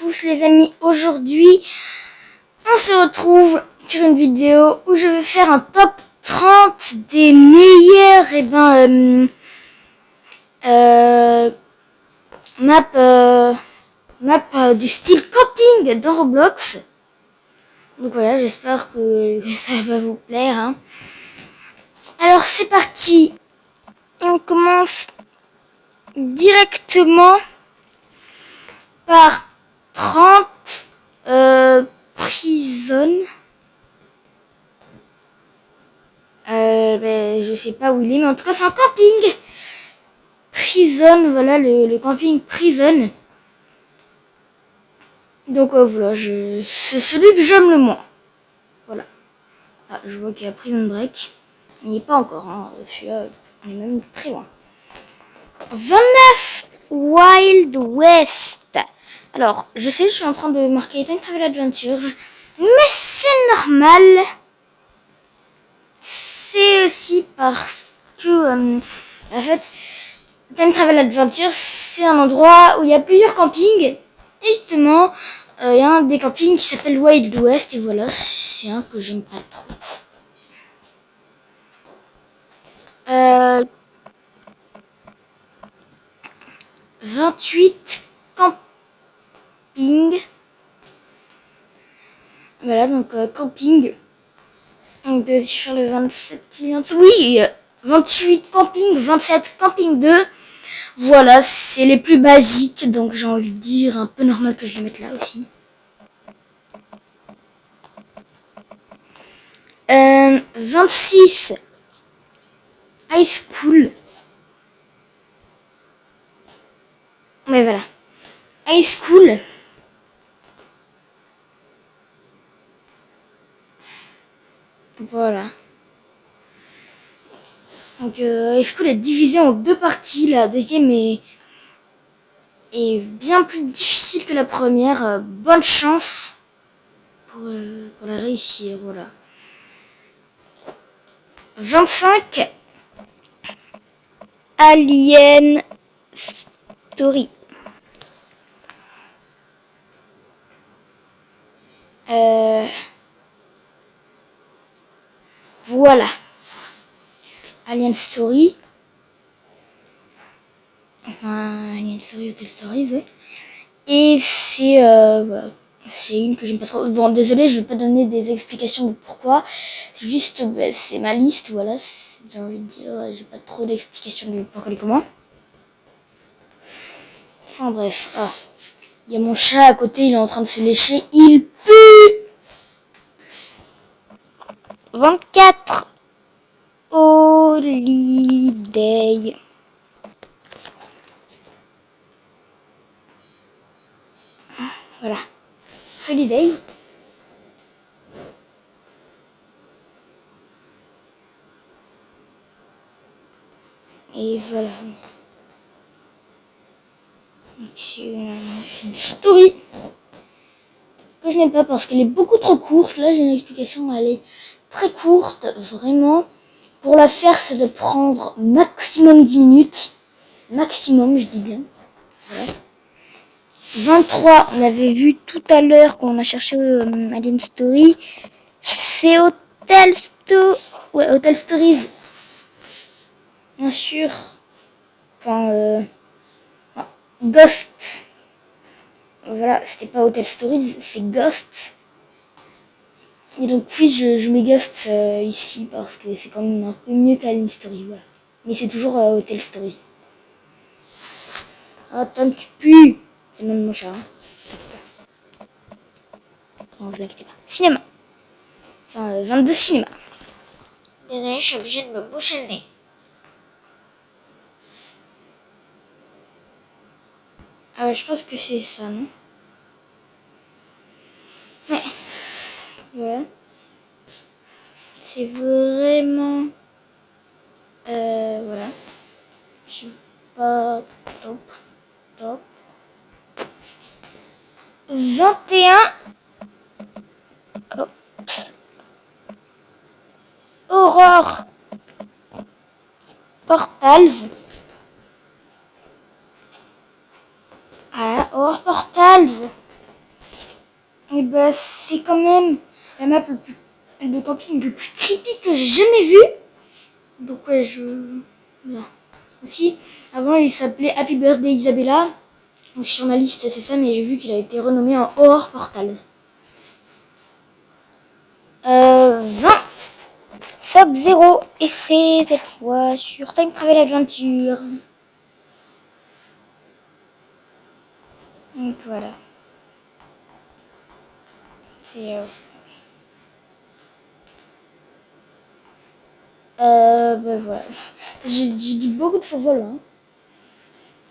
tous les amis, aujourd'hui on se retrouve sur une vidéo où je vais faire un top 30 des meilleures maps du style camping dans Roblox. Donc voilà, j'espère que ça va vous plaire, hein. Alors c'est parti, on commence directement par 30 prison. Je sais pas où il est, mais en tout cas c'est un camping. Prison, voilà le camping prison. Donc voilà, c'est celui que j'aime le moins. Voilà. Ah, je vois qu'il y a Prison Break. Il n'y est pas encore, hein. Celui-là, on est même très loin. 29 Wild West. Alors, je sais, je suis en train de marquer Time Travel Adventures, mais c'est normal. C'est aussi parce que, en fait, Time Travel Adventures, c'est un endroit où il y a plusieurs campings. Et justement, il y a un des campings qui s'appelle Wild West. Et voilà, c'est un que j'aime pas trop. 28 camping. Voilà, donc camping. On peut aussi faire le 27. Oui, 28 camping, 27 camping 2. Voilà, c'est les plus basiques. Donc j'ai envie de dire un peu normal que je les mette là aussi. 26 High School. Mais voilà. High School. Voilà. Donc High School est divisé en deux parties. La deuxième est bien plus difficile que la première. Bonne chance pour la réussir. Voilà. 25 Alien Story. Voilà. Alien Story. Enfin, Alien Story, Hotel Stories, ouais. Et c'est voilà. C'est une que j'aime pas trop. Bon, désolé, je vais pas donner des explications de pourquoi. C'est juste, c'est ma liste, voilà. J'ai envie de dire, j'ai pas trop d'explications de pourquoi et comment. Enfin bref, ah. Il y a mon chat à côté, il est en train de se lécher. Il pue. 24 Holiday. Voilà. Holiday. Et voilà. C'est une story que je n'aime pas parce qu'elle est beaucoup trop courte. Là, j'ai une explication. Elle est très courte, vraiment. Pour la faire, ça doit prendre maximum 10 minutes. Maximum, je dis bien. Voilà. 23, on avait vu tout à l'heure qu'on a cherché Alien Story. C'est Hotel Stories. Bien sûr. Enfin, Ghost. Voilà, c'était pas Hotel Stories, c'est Ghost. Et donc oui, je mets Ghost ici parce que c'est quand même un peu mieux qu'Alien Story, voilà. Mais c'est toujours Hotel Stories. Ah, Tom, tu pues. C'est même mon chat, hein. Non, vous inquiétez pas. Cinéma. Enfin, 22 cinéma. Désolé, je suis obligée de me boucher le nez. Ah ouais, je pense que c'est ça, non? Ouais. Voilà. C'est vraiment... voilà. Je suis pas top. 21. Oups. Horror Portals. Ah, Horror Portals. Et bah c'est quand même la map le camping le plus creepy que j'ai jamais vu. Donc ouais, voilà. Aussi, avant il s'appelait Happy Birthday Isabella. Donc sur ma liste c'est ça, mais j'ai vu qu'il a été renommé en Horror Portal. 20 Sub-Zero, et c'est cette fois sur Time Travel Adventures. Donc voilà. C'est ben voilà. J'ai dit beaucoup de faux vols. Hein.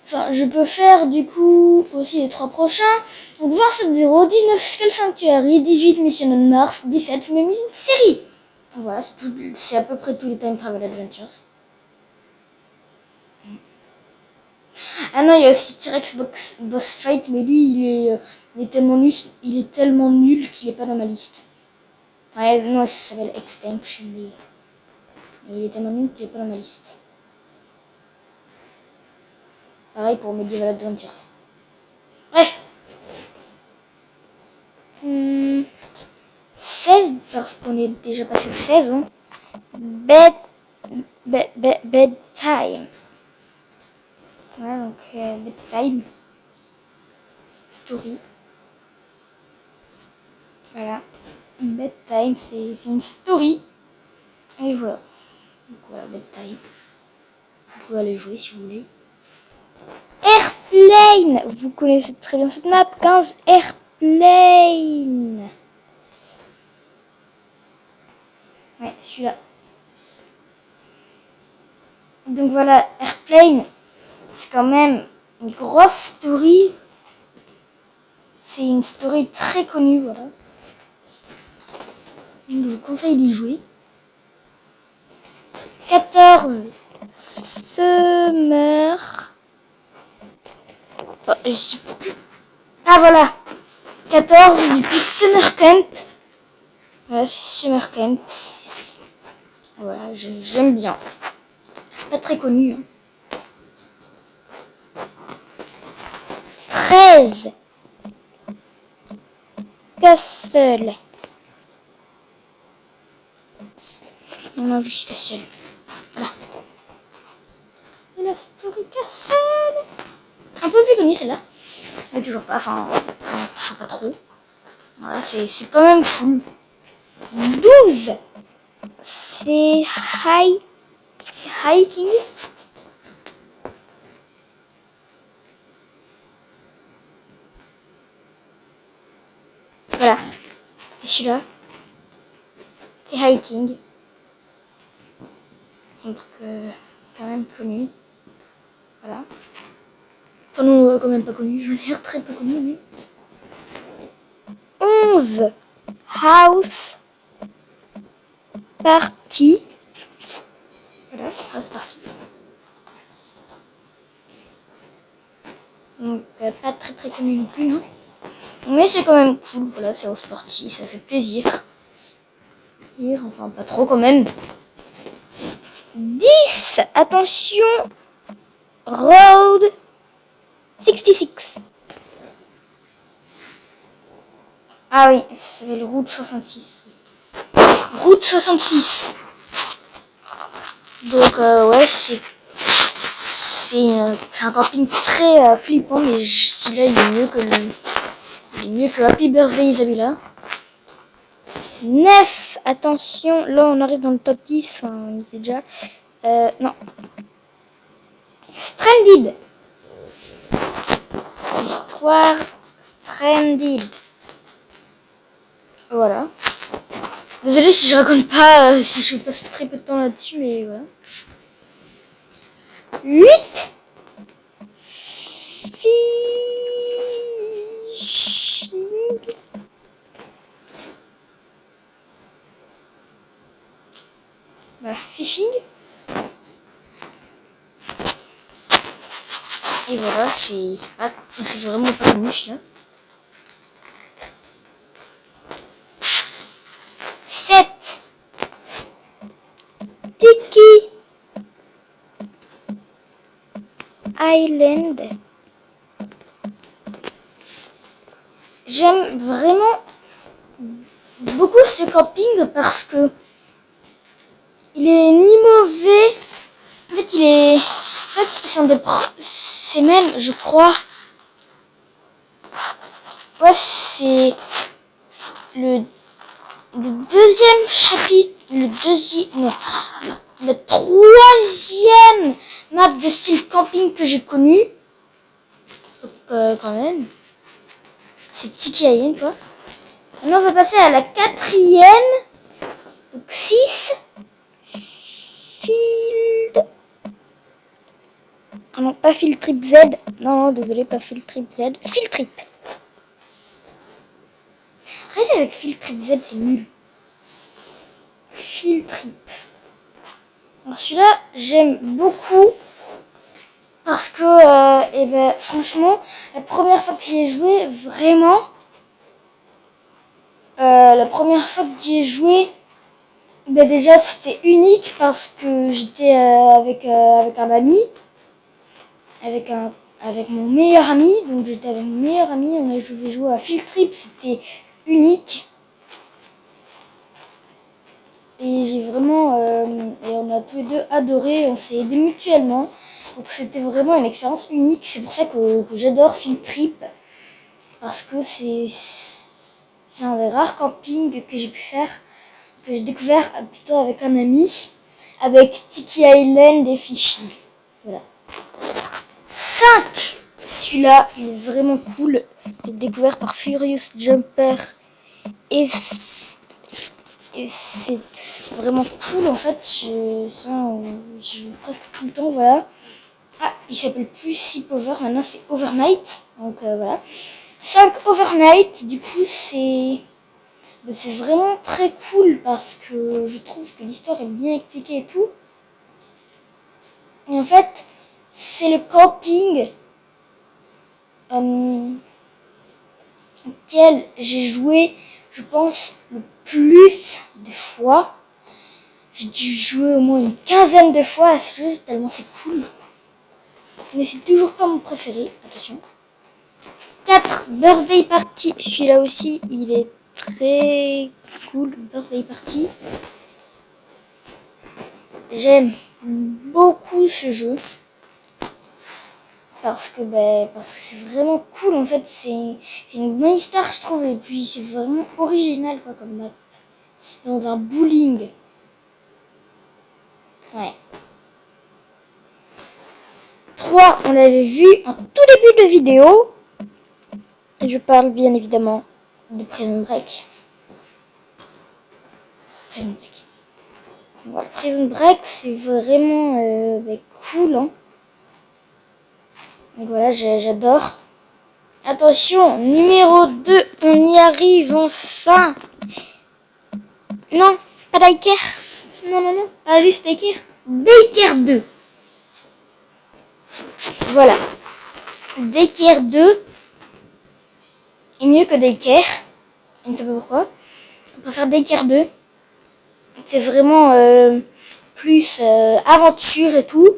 Enfin, je peux faire du coup aussi les 3 prochains. Donc 20 Sub-Zero, 19 Skull Sanctuary, 18 Mission on Mars, 17 même une série. Voilà, c'est à peu près tous les Time Travel Adventures. Ah non, il y a aussi T-Rex Boss Fight, mais lui, il est tellement nul qu'il est pas dans ma liste. Enfin, non, ça s'appelle Extinction, mais il est tellement nul qu'il est pas dans ma liste. Pareil pour Medieval Adventures. Bref. 16, parce qu'on est déjà passé au 16. Hein. Bedtime. Voilà, donc Bedtime. Story. Voilà. Bedtime, c'est une story. Et voilà. Donc voilà, Bedtime. Vous pouvez aller jouer si vous voulez. Airplane. Vous connaissez très bien cette map. 15 Airplane. Ouais, celui-là. Donc voilà, Airplane. C'est quand même une grosse story. C'est une story très connue, voilà. Je vous conseille d'y jouer. 14 Summer. Oh, je sais plus. Ah voilà. 14 du coup Summer Camp. Voilà, Summer Camp. Voilà, j'aime bien. Pas très connu. Hein. 13 Castle. On a vu Castle. Voilà. Et la story Castle. Un peu plus connue celle-là. Mais toujours pas, enfin, je sais pas trop. Voilà, c'est quand même cool. 12 c'est Hiking. Voilà. Et celui-là, c'est Hiking. Donc, quand même connu. Voilà. Enfin, non, quand même pas connu. J'en ai l'air très peu connu, mais. 11 House Party. Voilà, House Party. Donc, pas très connu non plus. Hein. Mais c'est quand même cool. Voilà, c'est House Party. Ça fait plaisir. Enfin, pas trop quand même. 10 attention. Road 66. Ah oui, c'est le Route 66. Route 66. Donc ouais, c'est un camping très flippant, mais celui-là il est mieux que Happy Birthday Isabella. 9, attention, là on arrive dans le top 10, enfin on y était déjà. Non. Stranded. Histoire Stranded. Voilà. Désolée si je raconte pas, si je passe très peu de temps là-dessus, mais voilà. 8 Fishing. Voilà, Fishing. Et voilà, c'est vraiment pas connu celui-là. 7 Tiki Island. J'aime vraiment beaucoup ce camping parce que il est ni mauvais. En fait, il est. En fait, c'est même, je crois. Ouais, c'est le deuxième chapitre. Non. Le troisième map de style camping que j'ai connu. Donc, quand même. C'est Tiki Island, quoi. Maintenant, on va passer à la quatrième. Donc, 6. Field. Ah non, pas Field Trip Z. Non, désolé, pas Field Trip Z. Field Trip. Arrêtez avec Field Trip Z, c'est nul. Field Trip. Alors, celui-là, j'aime beaucoup. Parce que, et ben, franchement, la première fois que j'y ai joué, vraiment. La première fois que j'y ai joué, ben déjà c'était unique parce que j'étais avec un ami, avec mon meilleur ami, donc j'étais avec mon meilleur ami, on a joué à Field Trip, c'était unique. Et j'ai vraiment, et on a tous les deux adoré, on s'est aidés mutuellement, donc c'était vraiment une expérience unique, c'est pour ça que j'adore Field Trip, parce que c'est un des rares campings que j'ai pu faire, que j'ai découvert plutôt avec un ami, avec Tiki Island et Fishy. Voilà. 5. Celui-là, il est vraiment cool. Il est découvert par Furious Jumper. Et c'est vraiment cool en fait. Je joue presque tout le temps. Voilà. Ah, il s'appelle plus Sleepover. Maintenant, c'est Overnight. Donc voilà. 5 Overnight. Du coup, c'est vraiment très cool parce que je trouve que l'histoire est bien expliquée et tout. Et en fait, c'est le camping auquel j'ai joué, je pense, le plus de fois. J'ai dû jouer au moins une quinzaine de fois à ce jeu, tellement c'est cool. Mais c'est toujours pas mon préféré, attention. 4 Birthday Party, celui-là aussi, il est très cool, Birthday Party. J'aime beaucoup ce jeu. Parce que c'est vraiment cool en fait, c'est une bonne histoire je trouve, et puis c'est vraiment original quoi comme map. C'est dans un bowling. Ouais. 3, on l'avait vu en tout début de vidéo. Et je parle bien évidemment de Prison Break. Prison Break. Voilà, Prison Break c'est vraiment cool hein. Donc voilà, j'adore. Attention, numéro 2, on y arrive enfin. Non, pas Daycare. Non, pas juste Daycare. Daycare 2. Voilà. Daycare 2 est mieux que Daycare. Je ne sais pas pourquoi. On préfère Daycare 2. C'est vraiment plus aventure et tout.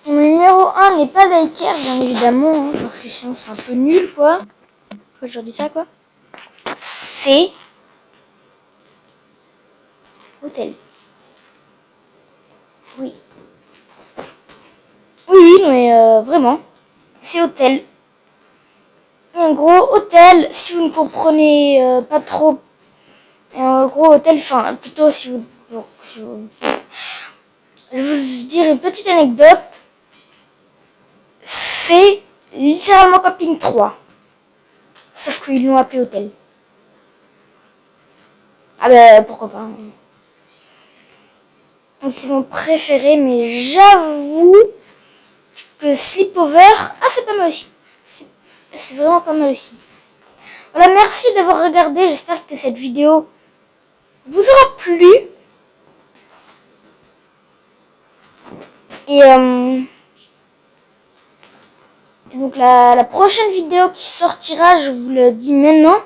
Et mon numéro 1 n'est pas Daycare, bien évidemment, hein, parce que sinon c'est un peu nul, quoi. Pourquoi je dis ça, quoi? C'est Hôtel. Oui. Oui, mais vraiment. C'est Hôtel. Un gros hôtel, si vous ne comprenez pas trop. Un gros hôtel, enfin, plutôt si vous... Bon, je vais vous dire une petite anecdote. C'est littéralement Camping 3. Sauf qu'ils l'ont appelé hôtel. Ah ben, pourquoi pas. C'est mon préféré, mais j'avoue que Sleepover... Ah, c'est pas mal aussi. C'est vraiment pas mal aussi. Voilà, merci d'avoir regardé. J'espère que cette vidéo vous aura plu. Et donc la prochaine vidéo qui sortira, je vous le dis maintenant,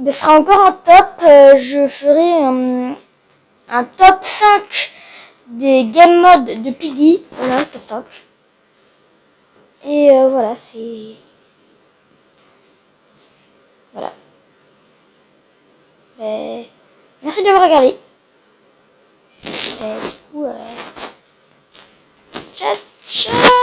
ce sera encore un top. Je ferai un top 5 des game modes de Piggy. Voilà, toc. Et voilà, c'est... Voilà. merci d'avoir regardé. Et du coup, ciao, ciao.